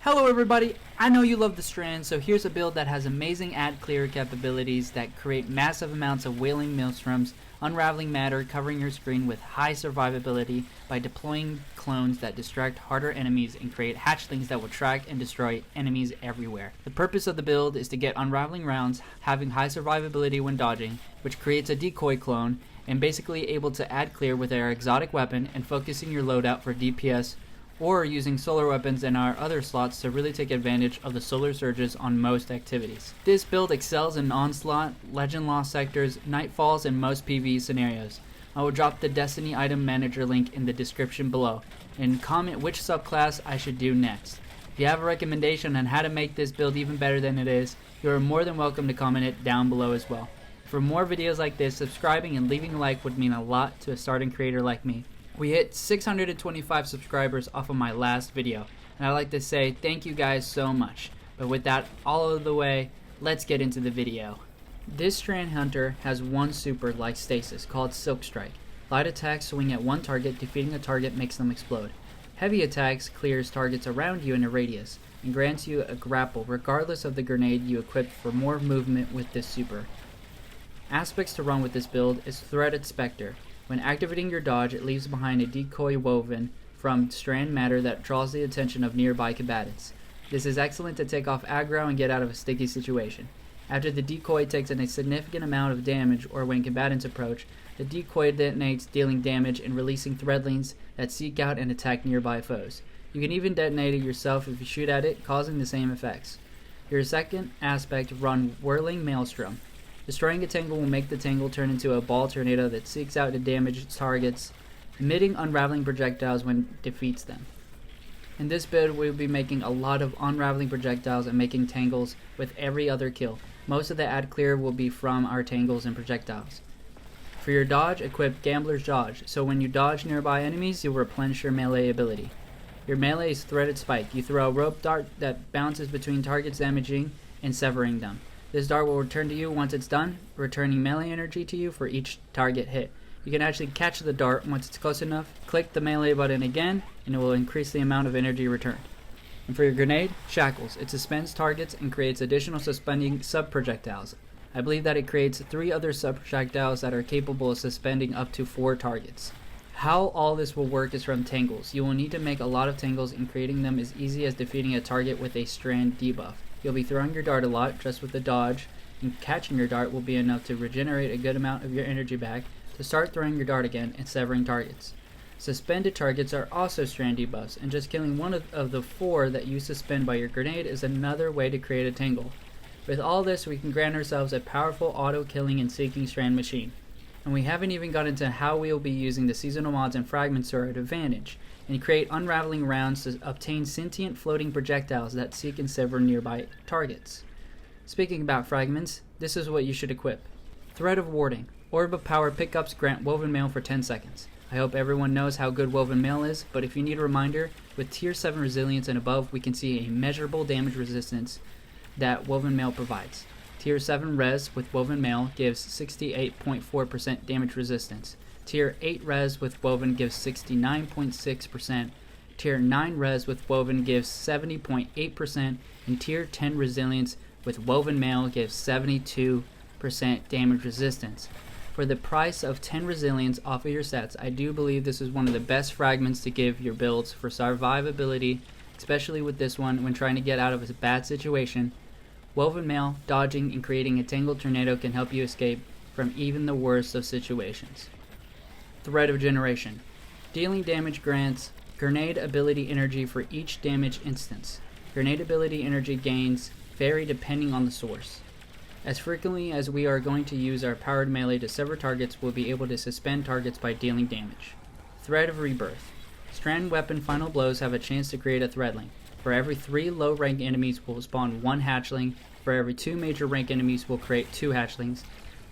Hello everybody, I know you love the Strand, so here's a build that has amazing add clear capabilities that create massive amounts of Whirling Maelstroms, unraveling matter, covering your screen with high survivability by deploying clones that distract harder enemies and create hatchlings that will track and destroy enemies everywhere. The purpose of the build is to get unraveling rounds, having high survivability when dodging, which creates a decoy clone, and basically able to add clear with our exotic weapon and focusing your loadout for DPS, or using solar weapons in our other slots to really take advantage of the solar surges on most activities. This build excels in Onslaught, Legend Lost sectors, Nightfalls, and most PvE scenarios. I will drop the Destiny item manager link in the description below, and comment which subclass I should do next. If you have a recommendation on how to make this build even better than it is, you are more than welcome to comment it down below as well. For more videos like this, subscribing and leaving a like would mean a lot to a starting creator like me. We hit 625 subscribers off of my last video, and I'd like to say thank you guys so much. But with that all out of the way, let's get into the video. This Strand Hunter has one super like stasis called Silk Strike. Light attacks swing at one target, defeating a target makes them explode. Heavy attacks clears targets around you in a radius, and grants you a grapple regardless of the grenade you equipped for more movement with this super. Aspects to run with this build is Threaded Spectre. When activating your dodge, it leaves behind a decoy woven from strand matter that draws the attention of nearby combatants. This is excellent to take off aggro and get out of a sticky situation. After the decoy takes in a significant amount of damage, or when combatants approach, the decoy detonates, dealing damage and releasing threadlings that seek out and attack nearby foes. You can even detonate it yourself if you shoot at it, causing the same effects. Your second aspect, run Whirling Maelstrom. Destroying a tangle will make the tangle turn into a ball tornado that seeks out to damage its targets, emitting unraveling projectiles when it defeats them. In this build, we will be making a lot of unraveling projectiles and making tangles with every other kill. Most of the add clear will be from our tangles and projectiles. For your dodge, equip Gambler's Dodge, so when you dodge nearby enemies, you'll replenish your melee ability. Your melee is Threaded Spike. You throw a rope dart that bounces between targets, damaging and severing them. This dart will return to you once it's done, returning melee energy to you for each target hit. You can actually catch the dart once it's close enough, click the melee button again, and it will increase the amount of energy returned. And for your grenade, Shackles. It suspends targets and creates additional suspending sub-projectiles. I believe that it creates 3 other sub-projectiles that are capable of suspending up to 4 targets. How all this will work is from tangles. You will need to make a lot of tangles, and creating them is easy as defeating a target with a strand debuff. You'll be throwing your dart a lot just with the dodge, and catching your dart will be enough to regenerate a good amount of your energy back to start throwing your dart again and severing targets. Suspended targets are also strand debuffs, and just killing one of the 4 that you suspend by your grenade is another way to create a tangle. With all this, we can grant ourselves a powerful auto-killing and seeking strand machine. And we haven't even got into how we will be using the seasonal mods and fragments to our advantage, and create unraveling rounds to obtain sentient floating projectiles that seek and sever nearby targets. Speaking about fragments, this is what you should equip. Thread of Warding. Orb of Power pickups grant Woven Mail for 10 seconds. I hope everyone knows how good Woven Mail is, but if you need a reminder, with tier 7 resilience and above, we can see a measurable damage resistance that Woven Mail provides. Tier 7 res with Woven Mail gives 68.4% damage resistance. Tier 8 res with Woven gives 69.6%, Tier 9 res with Woven gives 70.8%, and Tier 10 resilience with Woven Mail gives 72% damage resistance. For the price of 10 resilience off of your sets, I do believe this is one of the best fragments to give your builds for survivability, especially with this one when trying to get out of a bad situation. Woven Mail, dodging, and creating a tangled tornado can help you escape from even the worst of situations. Thread of Generation. Dealing damage grants grenade ability energy for each damage instance. Grenade ability energy gains vary depending on the source. As frequently as we are going to use our powered melee to sever targets, we'll be able to suspend targets by dealing damage. Thread of Rebirth. Strand weapon final blows have a chance to create a threadling. For every 3 low rank enemies will spawn 1 hatchling. For every 2 major rank enemies will create 2 hatchlings.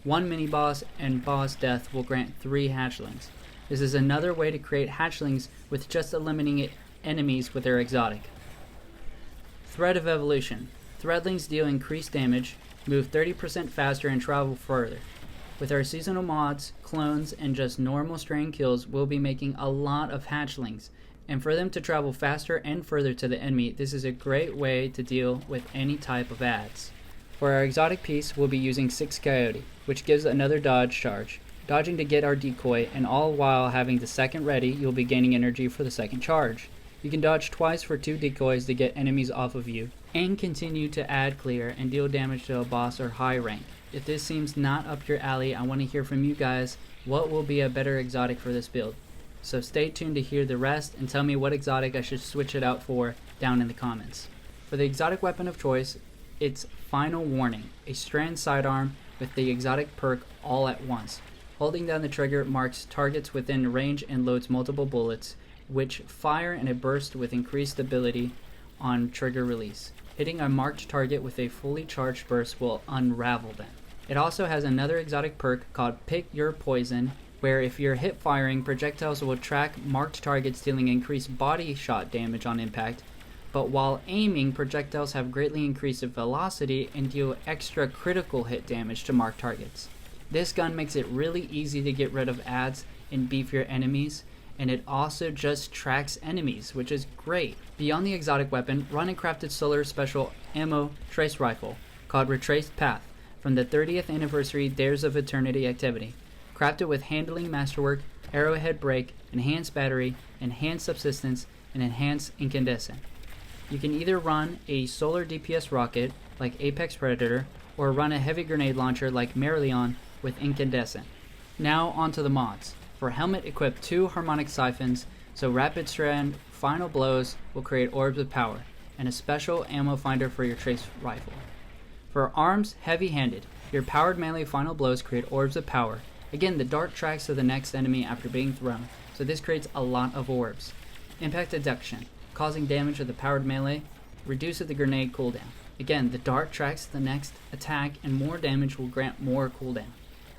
1 mini boss and boss death will grant 3 hatchlings. This is another way to create hatchlings with just eliminating enemies with their exotic. Thread of Evolution. Threadlings deal increased damage, move 30% faster, and travel further. With our seasonal mods, clones, and just normal strand kills, we'll be making a lot of hatchlings, And for them to travel faster and further to the enemy, this is a great way to deal with any type of adds. For our exotic piece, we'll be using 6 Coyote, which gives another dodge charge, dodging to get our decoy, and all while having the second ready, you'll be gaining energy for the second charge. You can dodge twice for 2 decoys to get enemies off of you, and continue to add clear and deal damage to a boss or high rank. If this seems not up your alley, I want to hear from you guys what will be a better exotic for this build. So stay tuned to hear the rest and tell me what exotic I should switch it out for down in the comments. For the exotic weapon of choice, it's Final Warning, a strand sidearm with the exotic perk all at once. Holding down the trigger marks targets within range and loads multiple bullets, which fire in a burst with increased ability on trigger release. Hitting a marked target with a fully charged burst will unravel them. It also has another exotic perk called Pick Your Poison, where if you're hip firing, projectiles will track marked targets dealing increased body shot damage on impact, but while aiming, projectiles have greatly increased velocity and deal extra critical hit damage to marked targets. This gun makes it really easy to get rid of adds and beef your enemies, and it also just tracks enemies, which is great. Beyond the exotic weapon, run and crafted solar special ammo trace rifle called Retraced Path from the 30th anniversary Dares of Eternity activity. Craft it with handling masterwork, arrowhead break, enhanced battery, enhanced subsistence, and enhanced incandescent. You can either run a solar DPS rocket like Apex Predator, or run a heavy grenade launcher like Merleon with incandescent. Now onto the mods. For helmet, equip 2 harmonic siphons, so rapid strand final blows will create orbs of power, and a special ammo finder for your trace rifle. For arms, heavy-handed, your powered melee final blows create orbs of power. Again, the dart tracks to the next enemy after being thrown, so this creates a lot of orbs. Impact deduction, causing damage with the powered melee, reduces the grenade cooldown. Again, the dart tracks to the next attack and more damage will grant more cooldown.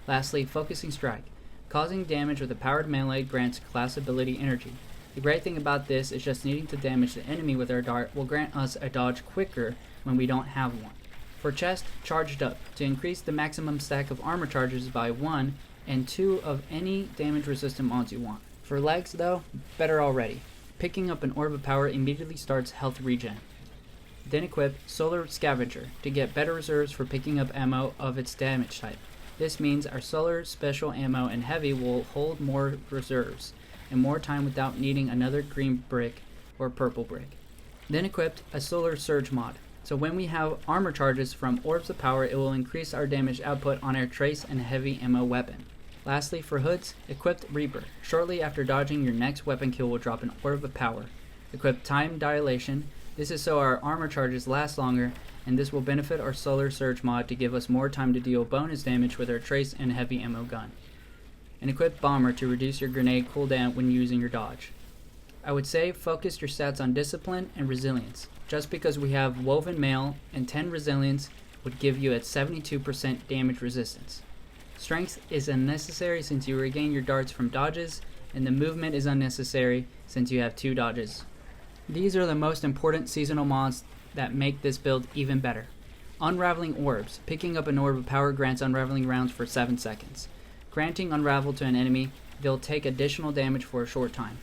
Lastly, focusing strike, causing damage with the powered melee grants class ability energy. The great thing about this is just needing to damage the enemy with our dart will grant us a dodge quicker when we don't have one. For chest, charged up, to increase the maximum stack of armor charges by 1 and 2 of any damage resistant mods you want. For legs though, better already. Picking up an orb of power immediately starts health regen. Then equip Solar Scavenger to get better reserves for picking up ammo of its damage type. This means our solar special ammo and heavy will hold more reserves and more time without needing another green brick or purple brick. Then equipped a Solar Surge mod. So when we have armor charges from orbs of power, it will increase our damage output on our trace and heavy ammo weapon. Lastly, for hoods, equipped Reaper. Shortly after dodging, your next weapon kill will drop an orb of power. Equip Time Dilation. This is so our armor charges last longer, and this will benefit our Solar Surge mod to give us more time to deal bonus damage with our trace and heavy ammo gun. And equip Bomber to reduce your grenade cooldown when using your dodge. I would say focus your stats on discipline and resilience. Just because we have Woven Mail and 10 resilience would give you a 72% damage resistance. Strength is unnecessary since you regain your darts from dodges, and the movement is unnecessary since you have 2 dodges. These are the most important seasonal mods that make this build even better. Unraveling Orbs. Picking up an orb of power grants unraveling rounds for 7 seconds. Granting unravel to an enemy, they'll take additional damage for a short time.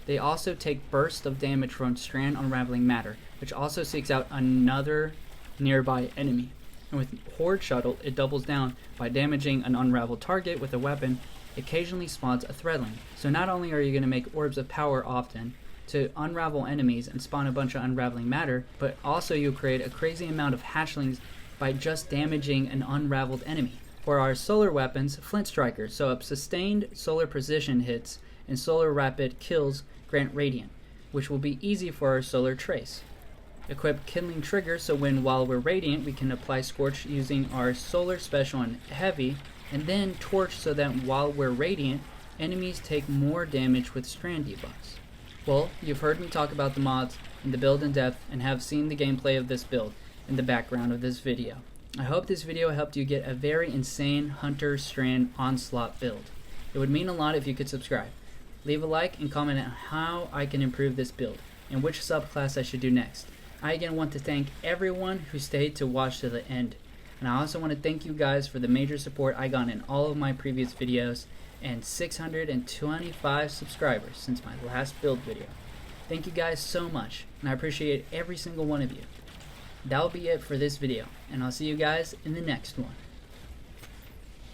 They also take bursts of damage from Strand Unraveling Matter, which also seeks out another nearby enemy. And with Horde Shuttle, it doubles down by damaging an unraveled target with a weapon, occasionally spawns a threadling. So not only are you going to make orbs of power often to unravel enemies and spawn a bunch of unraveling matter, but also you'll create a crazy amount of hatchlings by just damaging an unraveled enemy. For our solar weapons, Flint Strikers, so up sustained solar precision hits and solar rapid kills grant radiant, which will be easy for our solar trace. Equip Kindling Trigger, so while we're radiant we can apply Scorch using our solar special and heavy, and then Torch so that while we're radiant, enemies take more damage with strand debuffs. Well, you've heard me talk about the mods and the build in depth and have seen the gameplay of this build in the background of this video. I hope this video helped you get a very insane Hunter Strand Onslaught build. It would mean a lot if you could subscribe. Leave a like and comment on how I can improve this build and which subclass I should do next. I again want to thank everyone who stayed to watch to the end. And I also want to thank you guys for the major support I got in all of my previous videos, and 625 subscribers since my last build video. Thank you guys so much, and I appreciate every single one of you. That'll be it for this video, and I'll see you guys in the next one.